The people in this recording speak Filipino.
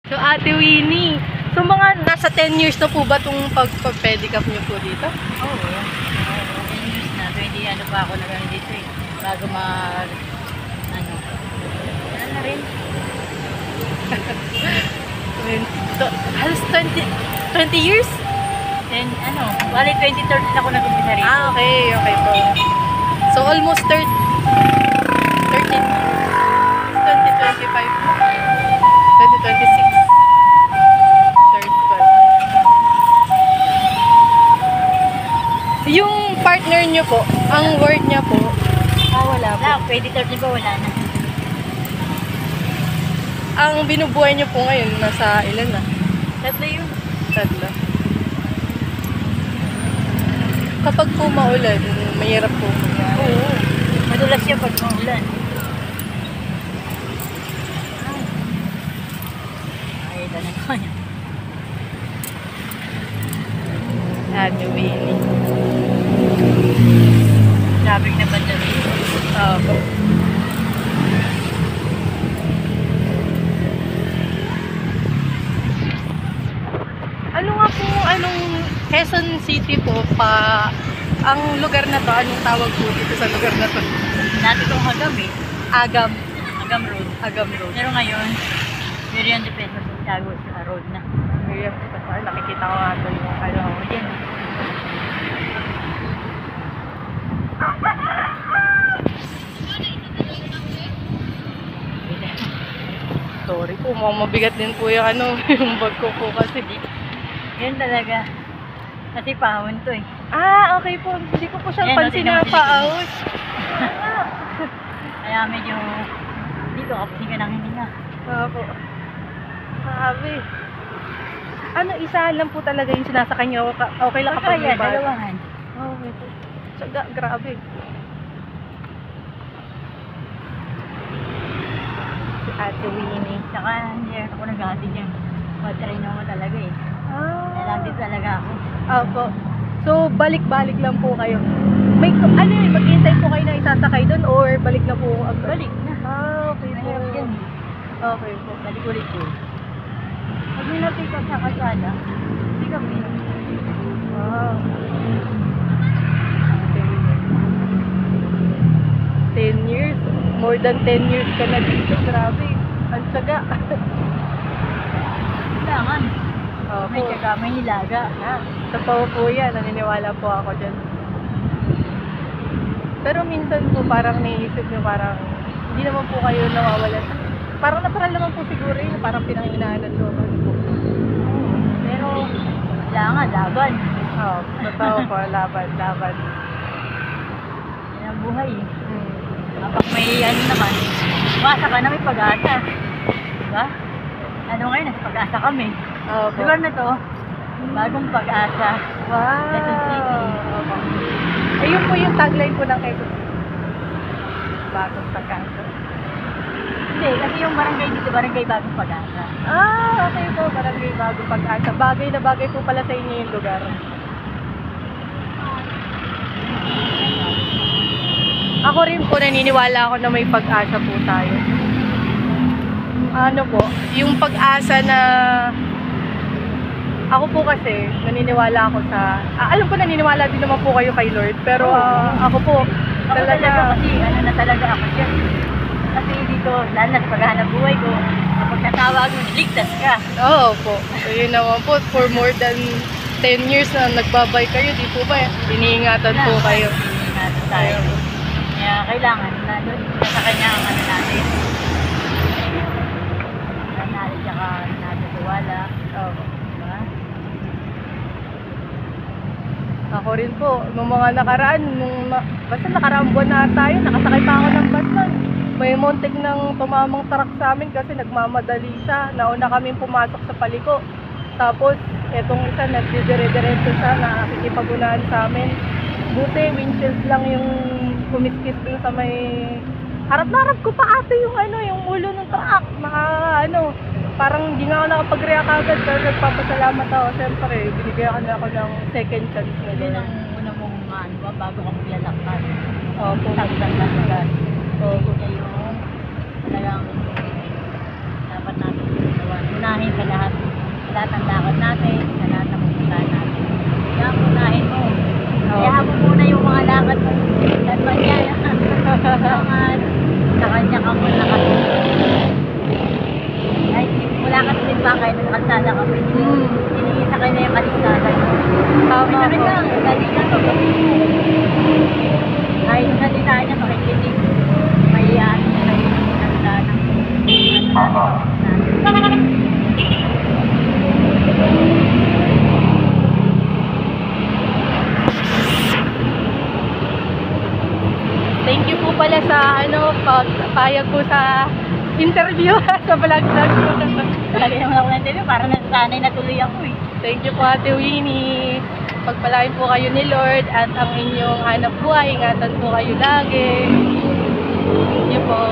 So, Ate Winnie, so mga nasa 10 years na po ba itong pag-pedicab niyo po dito? Oo. 10 years na. 20 ano pa ako nagang dito eh. Bago mag... ano. Wala na rin. Halos 20 years? 10, ano. Bali 2013 ako nag-umpisa rin. Ah, okay. Okay po. So, almost 13 years. 2025. 2026. Yung partner nyo po, ang word niya po, wala po. Wala, 2013 ba wala na. Ang binubuhay nyo po ngayon, nasa ilan na? Tatlo yun. Tatlo. Kapag po maulan, mahirap po. Oo. Madulas siya pag maulan. Ay, tanong ko niya. Ate Winnie. Traffic na banda rin. Opo. Ano nga po, anong Quezon City po pa, ang lugar na to, anong tawag po dito sa lugar na to? Dati itong Agam eh. Agam. Agam Road. Agam Road. Pero ngayon, Miriam de Peso Santiago sa road na. Ayan, nakikita ko nga ito yung ano. Yan. Sorry po, mabigat din po yung ano, yung bag ko po kasi. Yan talaga. Kasi pahon to eh. Ah, okay po. Hindi ko po siya Ayan, pansin na tingnan mo, paahos. Kaya medyo dito kapasing ka ng hininga. Opo. Sabi. Ano, isa lang po talaga yung sinasakay niyo. Okay lang kapag Kaya, may bag. dalawahan. Okay po. So, grabe. Si Ate Winnie. Saka hindi ako nag-hati dyan. Patry na mo talaga eh. Kaya lang dito talaga ako. Opo. So, balik-balik lang po kayo. May, ano yun, maghihintay po kayo na isasakay doon or balik na po agad? Balik na. Ah, okay po. Mahirap dyan eh. Okay po. Balik ulit po. Pag may na-pick up sa kasada, pick up din. Wow. Okay. 10 years. More than 10 years ka na dito. Grabe. Ang tsaga. Kailangan. Opo. May tsaga, may nilaga. Totoo po yan. Naniniwala po ako dyan. Pero minsan po parang naiisip nyo parang hindi naman po kayo nawawalan. Parang natural naman po siguro yun. Parang pinanginaanan ko. Pero, kailangan, laban. Oo. Totoo po. Laban. Yan ang buhay eh. Kapag may ano naman, umasa ka na may pag-asa. Diba? Ano ngayon, nasa pag-asa kami. Opo. Lugar na to, bagong pag-asa. Wow! Quezon City. Ayun po yung tagline po ng Quezon City. Bagong pag-asa. Hindi, kasi yung barangay dito, barangay bagong pag-asa. Ah, okay po. Barangay bagong pag-asa. Bagay na bagay po pala sa inyo yung lugar. Ako rin po, naniniwala ako na may pag-asa po tayo. Ano po, yung pag-asa na ako po kasi, naniniwala ako sa... alam ko naniniwala din naman po kayo kay Lord, pero ako po, Ako talaga kasi ano na talaga ako dyan. Kasi dito, lalo na sa paghahanap buhay ko, kapag natawag mo, ligtas ka. Oo po. So, yun naman po, for more than 10 years na nagbabay kayo, di po ba? Iniingatan po kayo. Iniingatan tayo. Kaya kailangan, nasa kanya ang ano natin. Natin tsaka natin tiwala. Oo. Diba? Ako rin po, nung mga nakaraan, basta nakaraang buwan na tayo, nakasakay pa ako ng bus nun. May muntik ng tumamang truck sa amin kasi nagmamadali siya. Nauna kaming pumasok sa paliko. Tapos, etong isa, nagdidire-diretso siya, nakikipagunahan sa amin. Buti, windshield lang yung kumiskis dun sa may... Harap na harap ko pa ate yung ano, yung ulo ng truck. Parang hindi nga ako nakapag-react agad pero nagpapasalamat ako. Siyempre, binigyan ako ng second chance na Yun doon. ang una mong ano ba, bago ka maglalakad. Opo. Tagdan na agad. Opo. Kaya yung talagang dapat natin ginawa. unahin sa lahat. Sa lahat ng lakad natin, sa lahat ng pupuntahan natin. Kaya unahin mo. Kaya mo muna yung mga lakad mo. Tatwa niya. Sa kanya ka muna kasi. Ay, wala ka tulid ba kayo ng kalsada kami. Iniisa kayo na yung kalsada. Tama May po. lang, dali ka to. Kahit salita niya, makikinig. May ano niya na yung kalsada. Ano natin. Thank you po pala sa pagpayag po sa interview sa vlog-vlog po. Lagi naman ako na-interview, parang nasanay na tuloy ako eh. Thank you po Ate Winnie. Pagpalain po kayo ni Lord at ang inyong hanap buhay. Ingatan po kayo lagi. Thank you po.